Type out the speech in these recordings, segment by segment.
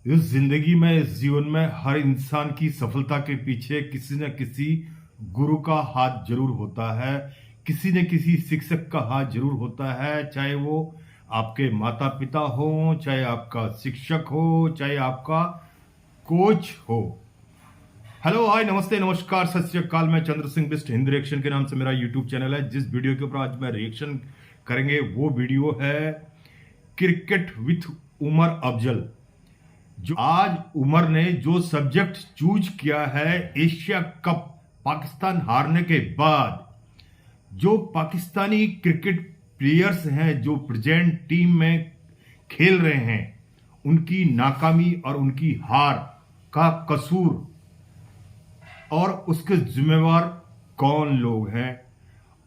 इस जिंदगी में, इस जीवन में हर इंसान की सफलता के पीछे किसी न किसी गुरु का हाथ जरूर होता है, किसी न किसी शिक्षक का हाथ जरूर होता है। चाहे वो आपके माता पिता हो, चाहे आपका शिक्षक हो, चाहे आपका कोच हो। हेलो, हाय, नमस्ते, नमस्कार, सत श्री अकाल। मैं चंद्र सिंह बिस्ट, हिंदी रिएक्शन के नाम से मेरा यूट्यूब चैनल है। जिस वीडियो के ऊपर आज मैं रिएक्शन करेंगे वो वीडियो है क्रिकेट विथ उमर अफजल। जो आज उमर ने जो सब्जेक्ट चूज किया है, एशिया कप पाकिस्तान हारने के बाद जो पाकिस्तानी क्रिकेट प्लेयर्स हैं जो प्रेजेंट टीम में खेल रहे हैं, उनकी नाकामी और उनकी हार का कसूर और उसके जिम्मेवार कौन लोग हैं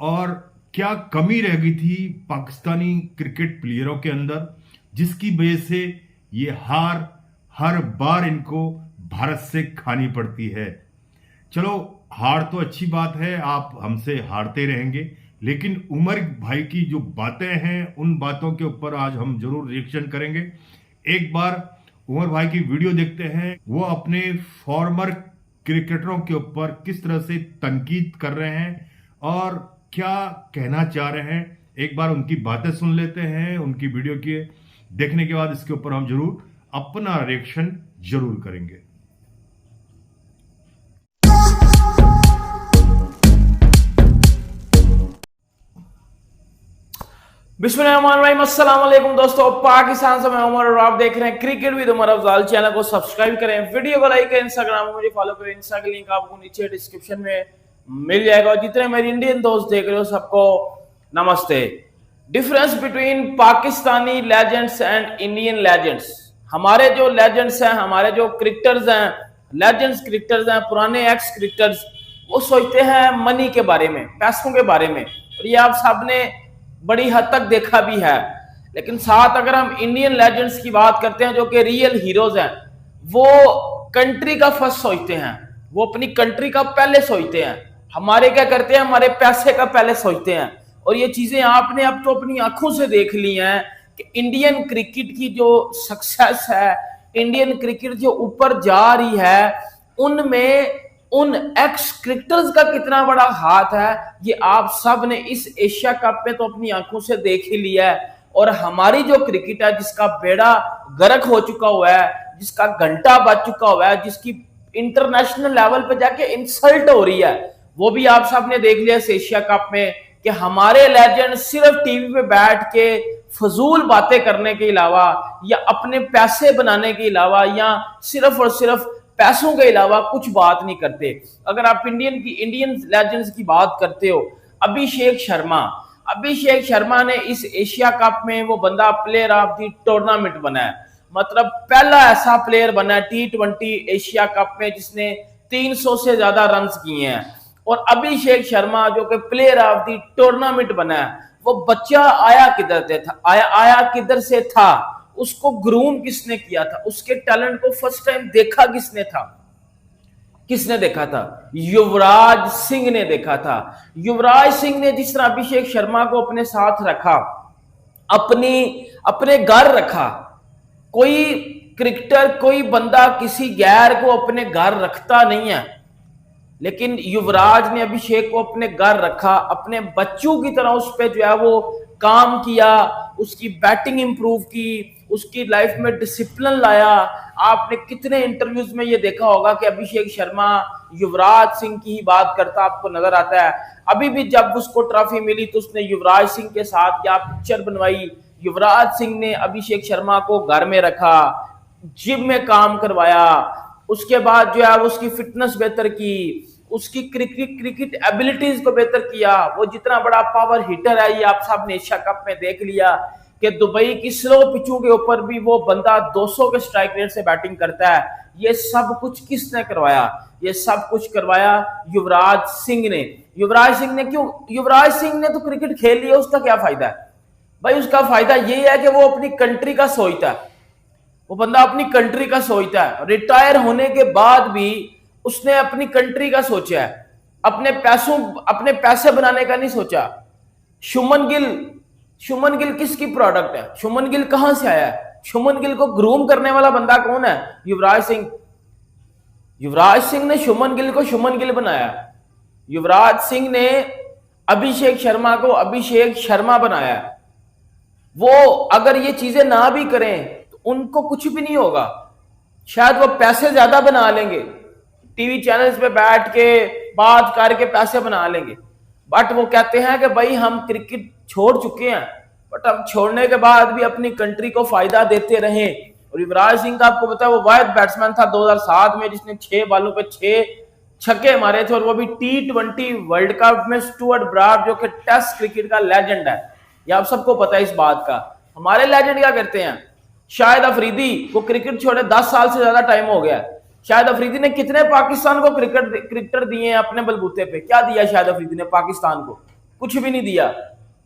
और क्या कमी रह गई थी पाकिस्तानी क्रिकेट प्लेयरों के अंदर, जिसकी वजह से ये हार हर बार इनको भारत से खानी पड़ती है। चलो, हार तो अच्छी बात है, आप हमसे हारते रहेंगे, लेकिन उमर भाई की जो बातें हैं उन बातों के ऊपर आज हम जरूर रिएक्शन करेंगे। एक बार उमर भाई की वीडियो देखते हैं, वो अपने फॉर्मर क्रिकेटरों के ऊपर किस तरह से तनकीद कर रहे हैं और क्या कहना चाह रहे हैं। एक बार उनकी बातें सुन लेते हैं। उनकी वीडियो के देखने के बाद इसके ऊपर हम जरूर अपना रिएक्शन जरूर करेंगे। बिस्मिल्लाहिर्रहमानिर्रहीम। अस्सलाम वालेकुम दोस्तों, पाकिस्तान से मैं उमर और आप देख रहे हैं cricket with Umar Afzal. Channel को सब्सक्राइब करें, वीडियो को लाइक करें, इंस्टाग्राम में मुझे फॉलो करें। इंस्टा का लिंक आपको नीचे डिस्क्रिप्शन में मिल जाएगा। और जितने मेरे इंडियन दोस्त देख रहे हो सबको नमस्ते। Difference between Pakistani legends and Indian legends. हमारे जो लेजेंड्स हैं, हमारे जो क्रिकेटर्स हैं, लेजेंड्स क्रिकेटर्स हैं, पुराने एक्स क्रिकेटर्स, वो सोचते हैं मनी के बारे में, पैसों के बारे में, और ये आप सबने बड़ी हद तक देखा भी है। लेकिन साथ अगर हम इंडियन लेजेंड्स की बात करते हैं जो कि रियल हीरोज हैं, वो कंट्री का फर्स्ट सोचते हैं, वो अपनी कंट्री का पहले सोचते हैं। हमारे क्या करते हैं, हमारे पैसे का पहले सोचते हैं। और ये चीजें आपने अब तो अपनी आंखों से देख ली हैं कि इंडियन क्रिकेट की जो सक्सेस है, इंडियन क्रिकेट जो ऊपर जा रही है, उनमें उन एक्स क्रिकेटर्स का कितना बड़ा हाथ है, ये आप सब ने इस एशिया कप में तो अपनी आंखों से देख ही लिया है। और हमारी जो क्रिकेट है, जिसका बेड़ा गर्क हो चुका हुआ है, जिसका घंटा बज चुका हुआ है, जिसकी इंटरनेशनल लेवल पे जाके इंसल्ट हो रही है, वो भी आप सब ने देख लिया इस एशिया कप में कि हमारे लेजेंड सिर्फ टीवी पे बैठ के फजूल बातें करने के अलावा या अपने पैसे बनाने के अलावा या सिर्फ और सिर्फ पैसों के अलावा कुछ बात नहीं करते। अगर आप इंडियन लेजेंड्स की बात करते हो, अभिषेक शर्मा ने इस एशिया कप में वो बंदा प्लेयर ऑफ द टूर्नामेंट बना है। मतलब पहला ऐसा प्लेयर बना है T20 एशिया कप में जिसने 300 से ज्यादा रन किए हैं। और अभिषेक शर्मा जो कि प्लेयर ऑफ द टूर्नामेंट बना है, वो बच्चा आया किधर से था, उसको ग्रूम किसने किया था, उसके टैलेंट को फर्स्ट टाइम देखा किसने देखा था? युवराज सिंह ने देखा था। युवराज सिंह ने जिस तरह अभिषेक शर्मा को अपने साथ रखा, अपने घर रखा। कोई क्रिकेटर, कोई बंदा किसी गैर को अपने घर रखता नहीं है, लेकिन युवराज ने अभिषेक को अपने घर रखा, अपने बच्चों की तरह उस पर जो है वो काम किया, उसकी बैटिंग इंप्रूव की, उसकी लाइफ में डिसिप्लिन लाया। आपने कितने इंटरव्यूज में ये देखा होगा कि अभिषेक शर्मा युवराज सिंह की ही बात करता आपको नजर आता है। अभी भी जब उसको ट्रॉफी मिली तो उसने युवराज सिंह के साथ क्या पिक्चर बनवाई। युवराज सिंह ने अभिषेक शर्मा को घर में रखा, जिम में काम करवाया, उसके बाद जो है उसकी फिटनेस बेहतर की, उसकी क्रिकेट एबिलिटीज को बेहतर किया। वो जितना बड़ा पावर हिटर है, ये आप सब ने एशिया कप में देख लिया कि दुबई की स्लो पिचों के ऊपर भी वो बंदा 200 के स्ट्राइक रेट से बैटिंग करता है। ये सब कुछ किसने करवाया? ये सब कुछ करवाया युवराज सिंह ने। युवराज सिंह ने क्यों? युवराज सिंह ने तो क्रिकेट खेल लिया, उसका क्या फायदा है भाई? उसका फायदा ये है कि वो अपनी कंट्री का सोचता है, वो बंदा अपनी कंट्री का सोचता है। रिटायर होने के बाद भी उसने अपनी कंट्री का सोचा है, अपने पैसे बनाने का नहीं सोचा। शुमन गिल किसकी प्रोडक्ट है? शुमन गिल कहां से आया है? शुभमन गिल को ग्रूम करने वाला बंदा कौन है? युवराज सिंह। युवराज सिंह ने शुभमन गिल को शुभमन गिल बनाया। युवराज सिंह ने अभिषेक शर्मा को अभिषेक शर्मा बनाया। वो अगर ये चीजें ना भी करें तो उनको कुछ भी नहीं होगा। शायद वो पैसे ज्यादा बना लेंगे, टीवी चैनल्स पे बैठ के बात करके पैसे बना लेंगे, बट वो कहते हैं कि भाई हम क्रिकेट छोड़ चुके हैं, बट हम छोड़ने के बाद भी अपनी कंट्री को फायदा देते रहे। और युवराज सिंह का आपको पता है वो वाहिद बैट्समैन था 2007 में जिसने 6 बॉलों पे 6 छक्के मारे थे, और वो भी T20 वर्ल्ड कप में। स्टुअर्ट ब्राड जो कि टेस्ट क्रिकेट का लेजेंड है, ये आप सबको पता है इस बात का। हमारे लेजेंड क्या करते हैं? शाहिद अफरीदी को क्रिकेट छोड़े 10 साल से ज्यादा टाइम हो गया। शाहिद अफरीदी ने कितने पाकिस्तान को क्रिकेटर दिए हैं अपने बलबूते पे? क्या दिया शाहिद अफरीदी ने पाकिस्तान को? कुछ भी नहीं दिया।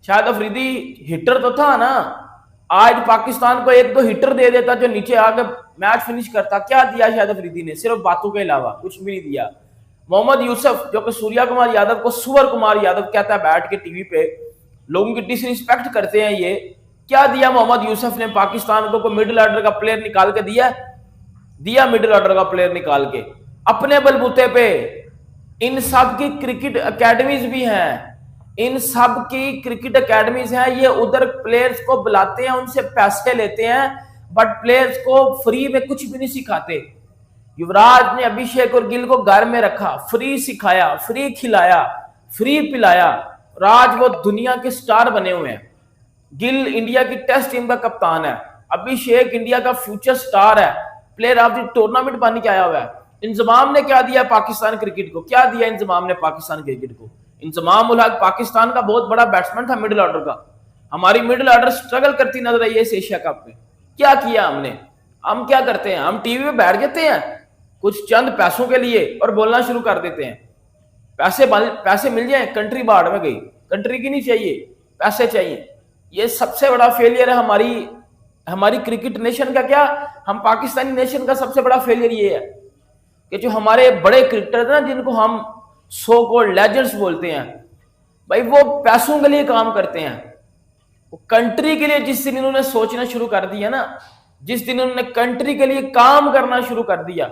शाहिद अफरीदी हिटर तो था ना, आज पाकिस्तान को 1-2 हिटर दे देता जो नीचे आके मैच फिनिश करता। क्या दिया शाहिद अफरीदी ने? सिर्फ बातों के अलावा कुछ भी नहीं दिया। मोहम्मद यूसुफ जो कि सूर्या कुमार यादव को सुवर कुमार यादव कहता है बैठ के टीवी पे, लोगों की डिसरिस्पेक्ट करते हैं ये। क्या दिया मोहम्मद यूसुफ ने पाकिस्तान को? मिडिल ऑर्डर का प्लेयर निकाल के दिया मिडिल ऑर्डर का प्लेयर निकाल के अपने बलबूते पे। इन सब की क्रिकेट एकेडमीज भी हैं, इन सब की क्रिकेट एकेडमीज हैं। ये उधर प्लेयर्स को बुलाते हैं, उनसे पैसे लेते हैं, बट प्लेयर्स को फ्री में कुछ भी नहीं सिखाते। युवराज ने अभिषेक और गिल को घर में रखा, फ्री सिखाया, फ्री खिलाया, फ्री पिलाया। आज वो दुनिया के स्टार बने हुए हैं। गिल इंडिया की टेस्ट टीम का कप्तान है, अभिषेक इंडिया का फ्यूचर स्टार है, प्लेयर ऑफ द टूर्नामेंट बन के आया हुआ है। इंजमाम ने क्या दिया पाकिस्तान क्रिकेट को? क्या दिया इंजमाम ने पाकिस्तान क्रिकेट को? इंजमाम उल हक पाकिस्तान का बहुत बड़ा बैट्समैन था मिडिल ऑर्डर का। हमारी मिडिल ऑर्डर स्ट्रगल करती नजर आई है इस एशिया कप में। क्या किया हमने? हम क्या करते हैं? हम टीवी पे बैठ जाते हैं कुछ चंद पैसों के लिए और बोलना शुरू कर देते हैं। पैसे मिल जाए, कंट्री बाढ़ में गई। कंट्री की नहीं चाहिए, पैसे चाहिए। ये सबसे बड़ा फेलियर है हमारी क्रिकेट नेशन का। क्या हम पाकिस्तानी नेशन का सबसे बड़ा फेलियर ये है कि जो हमारे बड़े क्रिकेटर ना, जिनको हम सो कॉल्ड लेजेंड्स बोलते हैं, भाई वो पैसों के लिए काम करते हैं। वो कंट्री के लिए जिस दिन इन्होंने सोचना शुरू कर दिया ना, जिस दिन इन्होंने कंट्री के लिए काम करना शुरू कर दिया,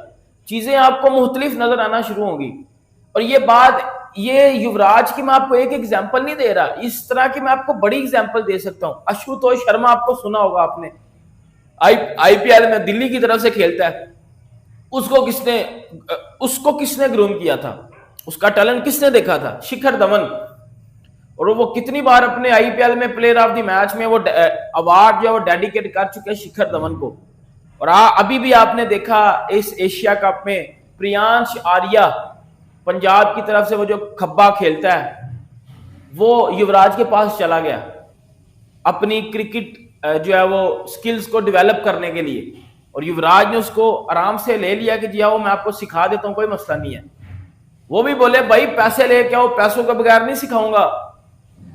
चीजें आपको मुख्तलिफ नजर आना शुरू होंगी। और ये युवराज की मैं आपको एक एग्जांपल नहीं दे रहा, इस तरह की मैं आपको बड़ी एग्जांपल दे सकता हूं। आशुतोष शर्मा आपको सुना होगा आपने, आईपीएल में दिल्ली की तरफ से खेलता है। उसको किसने ग्रूम किया था? उसका टैलेंट किसने देखा था? शिखर धवन। और वो कितनी बार अपने आईपीएल में प्लेयर ऑफ द मैच में वो अवार्ड जो है वो डेडिकेट कर चुके हैं शिखर धवन को। और अभी भी आपने देखा इस एशिया कप में प्रियांश आर्या पंजाब की तरफ से वो जो खब्बा खेलता है, वो युवराज के पास चला गया अपनी क्रिकेट जो है वो स्किल्स को डेवलप करने के लिए। और युवराज ने उसको आराम से ले लिया कि जी आओ मैं आपको सिखा देता हूं, कोई मसला नहीं है। वो भी बोले भाई पैसे लेके आओ, पैसों के बगैर नहीं सिखाऊंगा,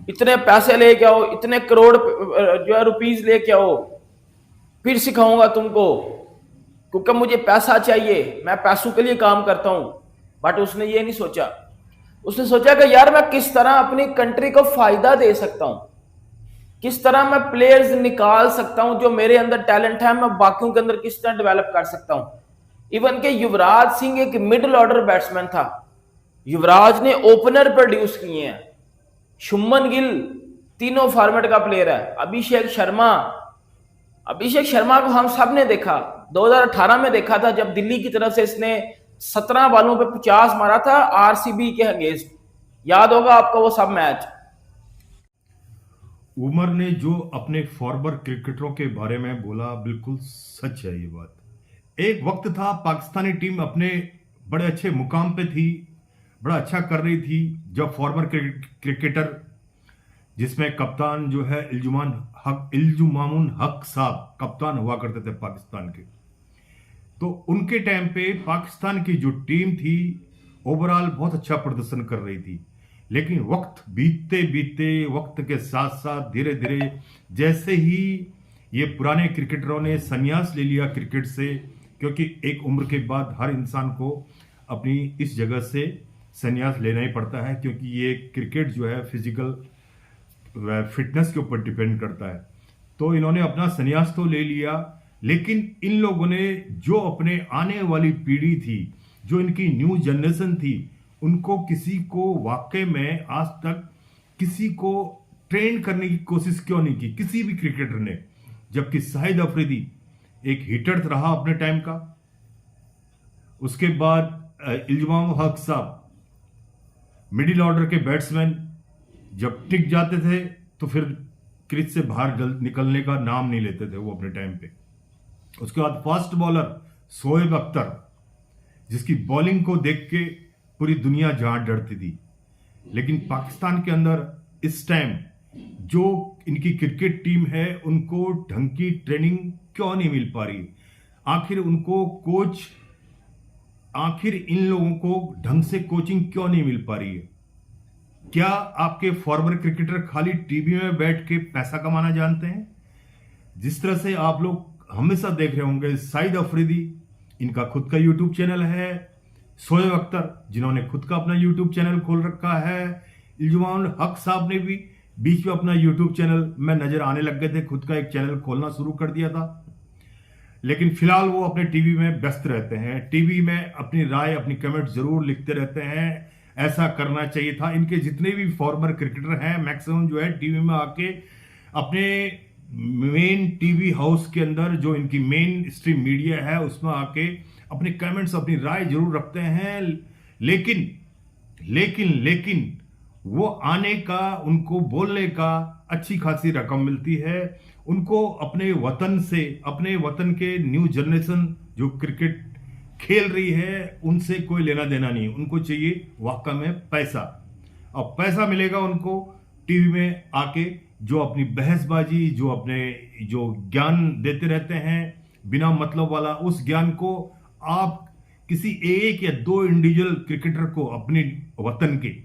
इतने पैसे लेके आओ, इतने करोड़ जो है रुपीज लेके आओ, फिर सिखाऊंगा तुमको, क्योंकि मुझे पैसा चाहिए, मैं पैसों के लिए काम करता हूं। बट उसने ये नहीं सोचा, उसने सोचा कि यार मैं किस तरह अपनी कंट्री को फायदा दे सकता हूं, किस तरह मैं प्लेयर्स निकाल सकता हूं, जो मेरे अंदर टैलेंट है मैं बाकियों के अंदर किस तरह डेवलप कर सकता हूं। इवन के युवराज सिंह एक मिडिल ऑर्डर बैट्समैन था, युवराज ने ओपनर प्रोड्यूस किए हैं। शुभमन गिल तीनों फॉर्मेट का प्लेयर है। अभिषेक शर्मा को हम सब ने देखा, 2018 में देखा था जब दिल्ली की तरफ से इसने 17 बॉलों पे 50 मारा था आरसीबी के अगेंस्ट। याद होगा आपको वो सब मैच। उमर ने जो अपने फॉरवर्ड क्रिकेटरों के बारे में बोला बिल्कुल सच है ये बात। एक वक्त था पाकिस्तानी टीम अपने बड़े अच्छे मुकाम पे थी, बड़ा अच्छा कर रही थी, जब फॉरवर्ड क्रिकेटर जिसमें कप्तान जो है इल्जुमामुन हक साहब कप्तान हुआ करते थे पाकिस्तान के, तो उनके टाइम पे पाकिस्तान की जो टीम थी ओवरऑल बहुत अच्छा प्रदर्शन कर रही थी। लेकिन वक्त बीतते वक्त के साथ साथ धीरे धीरे जैसे ही ये पुराने क्रिकेटरों ने संन्यास ले लिया क्रिकेट से, क्योंकि एक उम्र के बाद हर इंसान को अपनी इस जगह से संन्यास लेना ही पड़ता है, क्योंकि ये क्रिकेट जो है फिजिकल फिटनेस के ऊपर डिपेंड करता है। तो इन्होंने अपना संन्यास तो ले लिया, लेकिन इन लोगों ने जो अपने आने वाली पीढ़ी थी, जो इनकी न्यू जनरेशन थी, उनको किसी को वाकई में आज तक किसी को ट्रेन करने की कोशिश क्यों नहीं की, किसी भी क्रिकेटर ने। जबकि शाहिद अफरीदी एक हिटर रहा अपने टाइम का, उसके बाद इल्जमाम हक साहब मिडिल ऑर्डर के बैट्समैन, जब टिक जाते थे तो फिर क्रीज से बाहर निकलने का नाम नहीं लेते थे वो अपने टाइम पे। उसके बाद फास्ट बॉलर शोएब अख्तर, जिसकी बॉलिंग को देख के पूरी दुनिया जहां डरती थी। लेकिन पाकिस्तान के अंदर इस टाइम जो इनकी क्रिकेट टीम है, उनको ढंग की ट्रेनिंग क्यों नहीं मिल पा रही? आखिर उनको कोच, आखिर इन लोगों को ढंग से कोचिंग क्यों नहीं मिल पा रही है? क्या आपके फॉर्मर क्रिकेटर खाली टीवी में बैठ के पैसा कमाना जानते हैं? जिस तरह से आप लोग हमेशा देख रहे होंगे, शाहिद अफरीदी, इनका खुद का यूट्यूब चैनल है। शोएब अख्तर, जिन्होंने खुद का अपना यूट्यूब चैनल खोल रखा है। इल्जमाम हक साहब ने भी बीच में अपना यूट्यूब चैनल में नजर आने लग गए थे, खुद का एक चैनल खोलना शुरू कर दिया था। लेकिन फिलहाल वो अपने टीवी में व्यस्त रहते हैं, टीवी में अपनी राय, अपनी कमेंट जरूर लिखते रहते हैं। ऐसा करना चाहिए था। इनके जितने भी फॉर्मर क्रिकेटर हैं, मैक्सिमम जो है टीवी में आके अपने मेन टीवी हाउस के अंदर, जो इनकी मेन स्ट्रीम मीडिया है, उसमें आके अपने कमेंट्स, अपनी राय जरूर रखते हैं। लेकिन लेकिन लेकिन वो आने का, उनको बोलने का अच्छी खासी रकम मिलती है। उनको अपने वतन से, अपने वतन के न्यू जनरेशन जो क्रिकेट खेल रही है, उनसे कोई लेना देना नहीं। उनको चाहिए वाकई में पैसा। अब पैसा मिलेगा उनको टीवी में आके, जो अपनी बहसबाजी, जो अपने जो ज्ञान देते रहते हैं बिना मतलब वाला, उस ज्ञान को आप किसी एक या दो इंडिविजुअल क्रिकेटर को अपने वतन के,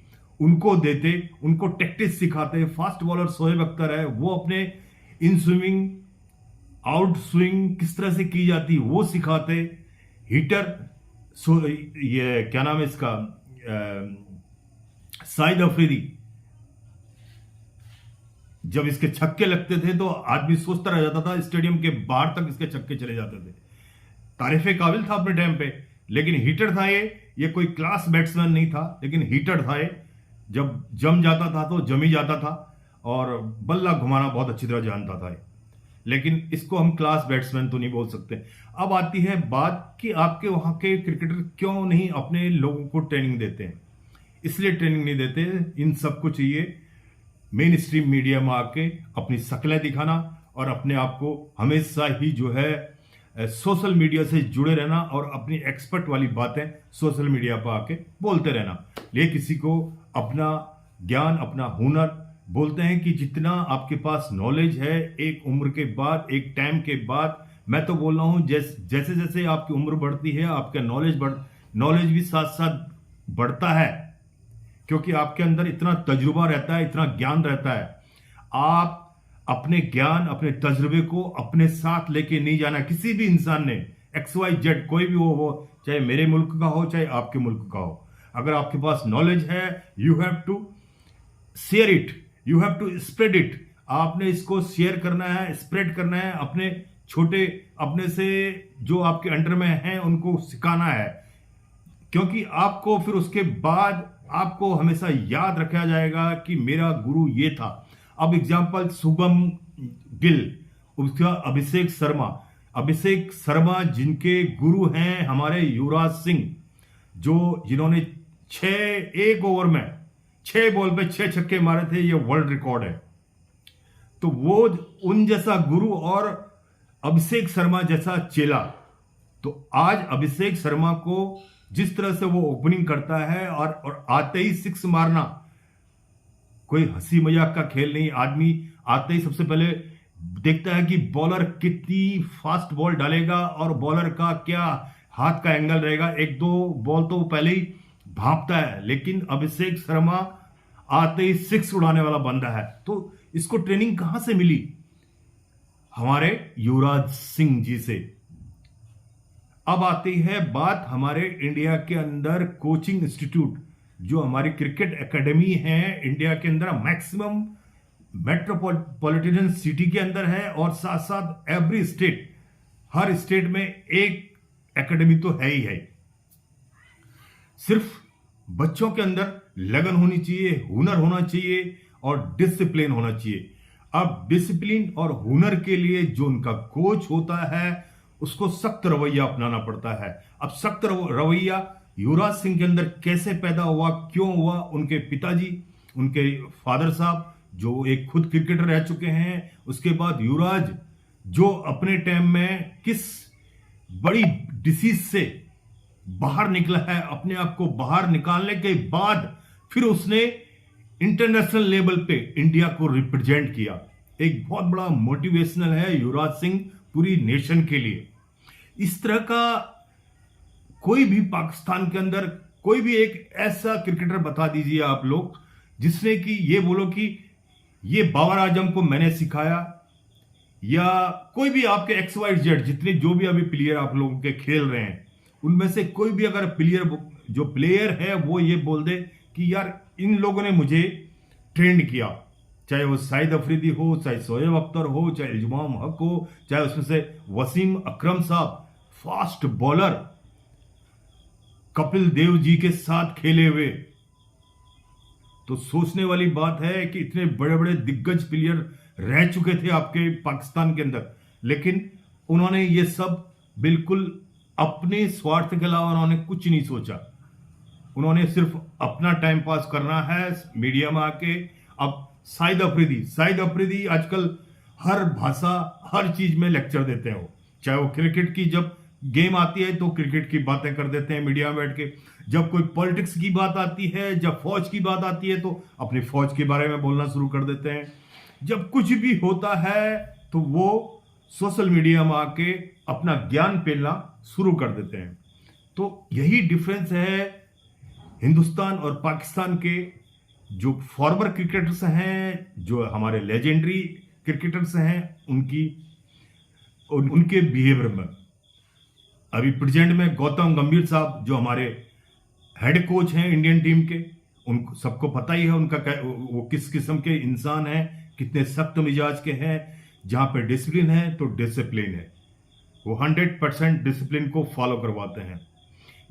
उनको देते, उनको टैक्टिक्स सिखाते। फास्ट बॉलर शोएब अख्तर है, वो अपने इन स्विंग, आउट स्विंग किस तरह से की जाती वो सिखाते। हिटर, ये क्या नाम है इसका, शाहिद अफरीदी, जब इसके छक्के लगते थे तो आदमी सोचता रह जाता था, स्टेडियम के बाहर तक इसके छक्के चले जाते थे। तारीफे काबिल था अपने टाइम पे। लेकिन हीटर था ये कोई क्लास बैट्समैन नहीं था, लेकिन हीटर था ये। जब जम जाता था तो जम ही जाता था, और बल्ला घुमाना बहुत अच्छी तरह जानता था ये। लेकिन इसको हम क्लास बैट्समैन तो नहीं बोल सकते। अब आती है बात कि आपके वहां के क्रिकेटर क्यों नहीं अपने लोगों को ट्रेनिंग देते हैं। इसलिए ट्रेनिंग नहीं देते, इन सबको चाहिए मेन स्ट्रीम मीडिया में आके अपनी शक्लें दिखाना, और अपने आप को हमेशा ही जो है सोशल मीडिया से जुड़े रहना, और अपनी एक्सपर्ट वाली बातें सोशल मीडिया पर आके बोलते रहना। ये किसी को अपना ज्ञान, अपना हुनर, बोलते हैं कि जितना आपके पास नॉलेज है, एक उम्र के बाद, एक टाइम के बाद, मैं तो बोल रहा हूं जैसे जैसे आपकी उम्र बढ़ती है, आपका नॉलेज भी साथ साथ बढ़ता है, क्योंकि आपके अंदर इतना तजुर्बा रहता है, इतना ज्ञान रहता है। आप अपने ज्ञान, अपने तजुर्बे को अपने साथ लेके नहीं जाना। किसी भी इंसान ने, XYZ कोई भी हो, वो चाहे मेरे मुल्क का हो, चाहे आपके मुल्क का हो, अगर आपके पास नॉलेज है, you have to share it, you have to spread it. आपने इसको शेयर करना है, स्प्रेड करना है, अपने छोटे, अपने से जो आपके अंडर में हैं उनको सिखाना है, क्योंकि आपको फिर उसके बाद आपको हमेशा याद रखा जाएगा कि मेरा गुरु ये था। अब एग्जांपल शुभम गिल, उसका अभिषेक शर्मा जिनके गुरु हैं हमारे युवराज सिंह, जिन्होंने 1 ओवर में 6 बॉल पे 6 छक्के मारे थे, ये वर्ल्ड रिकॉर्ड है। तो वो उन जैसा गुरु और अभिषेक शर्मा जैसा चेला। तो आज अभिषेक शर्मा को जिस तरह से वो ओपनिंग करता है, और आते ही 6 मारना कोई हंसी मजाक का खेल नहीं। आदमी आते ही सबसे पहले देखता है कि बॉलर कितनी फास्ट बॉल डालेगा और बॉलर का क्या हाथ का एंगल रहेगा। 1-2 बॉल तो पहले ही भांपता है। लेकिन अभिषेक शर्मा आते ही 6 उड़ाने वाला बंदा है। तो इसको ट्रेनिंग कहां से मिली? हमारे युवराज सिंह जी से। अब आती है बात हमारे इंडिया के अंदर कोचिंग इंस्टीट्यूट, जो हमारी क्रिकेट एकेडमी है इंडिया के अंदर, मैक्सिमम मेट्रोपॉलिटन सिटी के अंदर है, और साथ साथ एवरी स्टेट हर स्टेट में एक एकेडमी तो है ही है। सिर्फ बच्चों के अंदर लगन होनी चाहिए, हुनर होना चाहिए और डिसिप्लिन होना चाहिए। अब डिसिप्लिन और हुनर के लिए जो उनका कोच होता है उसको सख्त रवैया अपनाना पड़ता है। अब सख्त रवैया युवराज सिंह के अंदर कैसे पैदा हुआ, क्यों हुआ? उनके पिताजी, उनके फादर साहब जो एक खुद क्रिकेटर रह चुके हैं, उसके बाद युवराज जो अपने टाइम में किस बड़ी डिसीज से बाहर निकला है, अपने आप को बाहर निकालने के बाद फिर उसने इंटरनेशनल लेवल पे इंडिया को रिप्रेजेंट किया। एक बहुत बड़ा मोटिवेशनल है युवराज सिंह पूरी नेशन के लिए। इस तरह का कोई भी पाकिस्तान के अंदर कोई भी एक ऐसा क्रिकेटर बता दीजिए आप लोग जिसने कि ये बोलो कि ये बाबर आजम को मैंने सिखाया, या कोई भी आपके XYZ जितने जो भी अभी प्लेयर आप लोगों के खेल रहे हैं उनमें से कोई भी अगर प्लेयर है वो ये बोल दे कि यार इन लोगों ने मुझे ट्रेंड किया, चाहे वो शाहिद अफरीदी हो, चाहे शोएब अख्तर हो, चाहे इल्तिजाम हक हो, चाहे उसमें से वसीम अकरम साहब फास्ट बॉलर कपिल देव जी के साथ खेले हुए। तो सोचने वाली बात है कि इतने बड़े बड़े दिग्गज प्लेयर रह चुके थे आपके पाकिस्तान के अंदर, लेकिन उन्होंने ये सब बिल्कुल अपने स्वार्थ के अलावा उन्होंने कुछ नहीं सोचा। उन्होंने सिर्फ अपना टाइम पास करना है मीडिया में आके। अब शाहिद अफरीदी आजकल हर भाषा हर चीज में लेक्चर देते हैं। वो चाहे वो क्रिकेट की जब गेम आती है तो क्रिकेट की बातें कर देते हैं मीडिया में बैठ के, जब कोई पॉलिटिक्स की बात आती है, जब फौज की बात आती है तो अपनी फौज के बारे में बोलना शुरू कर देते हैं। जब कुछ भी होता है तो वो सोशल मीडिया में आके अपना ज्ञान फैलाना शुरू कर देते हैं। तो यही डिफरेंस है हिंदुस्तान और पाकिस्तान के। जो फॉर्मर क्रिकेटर्स हैं, जो हमारे लेजेंडरी क्रिकेटर्स हैं, उनके बिहेवियर में। अभी प्रेजेंट में गौतम गंभीर साहब जो हमारे हेड कोच हैं इंडियन टीम के, उनको सबको पता ही है उनका वो किस किस्म के इंसान हैं, कितने सख्त मिजाज के हैं। जहां पे डिसिप्लिन है तो डिसिप्लिन है, वो 100% डिसिप्लिन को फॉलो करवाते हैं।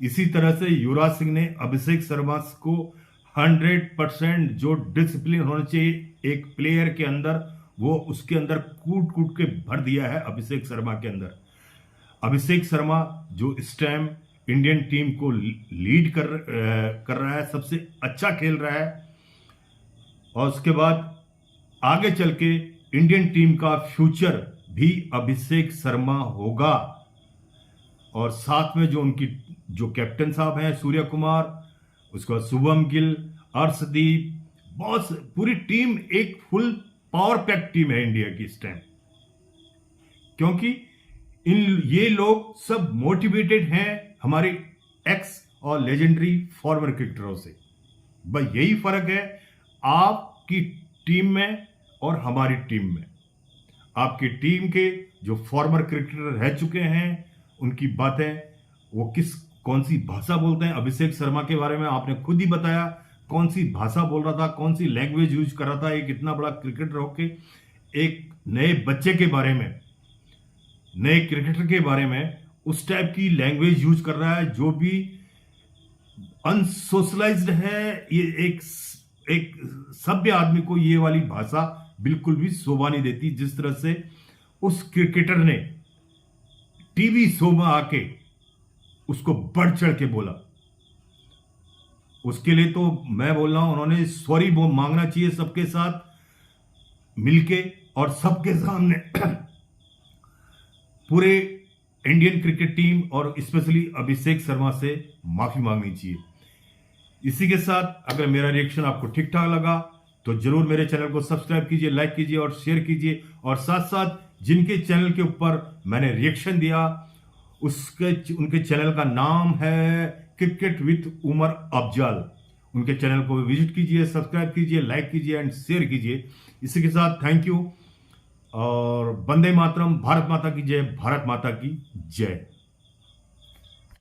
इसी तरह से युवराज सिंह ने अभिषेक शर्मा को 100% जो डिसिप्लिन होना चाहिए एक प्लेयर के अंदर, वो उसके अंदर कूट कूट के भर दिया है अभिषेक शर्मा के अंदर। अभिषेक शर्मा जो इस टाइम इंडियन टीम को लीड कर रहा है, सबसे अच्छा खेल रहा है। और उसके बाद आगे चल के इंडियन टीम का फ्यूचर भी अभिषेक शर्मा होगा। और साथ में जो उनकी जो कैप्टन साहब हैं सूर्य कुमार, उसके बाद शुभम गिल, अर्शदीप, बहुत पूरी टीम एक फुल पावर पैक टीम है इंडिया की इस टाइम। क्योंकि ये लोग सब मोटिवेटेड हैं हमारे एक्स और लेजेंडरी फॉर्मर क्रिकेटरों से। बस यही फर्क है आपकी टीम में और हमारी टीम में। आपकी टीम के जो फॉर्मर क्रिकेटर रह चुके हैं उनकी बातें, वो कौन सी भाषा बोलते हैं। अभिषेक शर्मा के बारे में आपने खुद ही बताया कौन सी भाषा बोल रहा था, कौन सी लैंग्वेज यूज कर रहा था। एक इतना बड़ा क्रिकेटर होके एक नए बच्चे के बारे में, नए क्रिकेटर के बारे में उस टाइप की लैंग्वेज यूज कर रहा है जो भी अनसोशलाइज्ड है। ये एक सभ्य आदमी को ये वाली भाषा बिल्कुल भी शोभा नहीं देती। जिस तरह से उस क्रिकेटर ने टीवी शो में आके उसको बढ़ चढ़ के बोला, उसके लिए तो मैं बोल रहा हूं उन्होंने सॉरी मांगना चाहिए सबके साथ मिलके, और सबके सामने पूरे इंडियन क्रिकेट टीम और स्पेशली अभिषेक शर्मा से माफी मांगनी चाहिए। इसी के साथ अगर मेरा रिएक्शन आपको ठीक ठाक लगा तो जरूर मेरे चैनल को सब्सक्राइब कीजिए, लाइक कीजिए और शेयर कीजिए। और साथ साथ जिनके चैनल के ऊपर मैंने रिएक्शन दिया उनके चैनल का नाम है क्रिकेट विद उमर अफजल। उनके चैनल को विजिट कीजिए, सब्सक्राइब कीजिए, लाइक कीजिए एंड शेयर कीजिए। इसी के साथ थैंक यू और वंदे मातरम, भारत माता की जय, भारत माता की जय।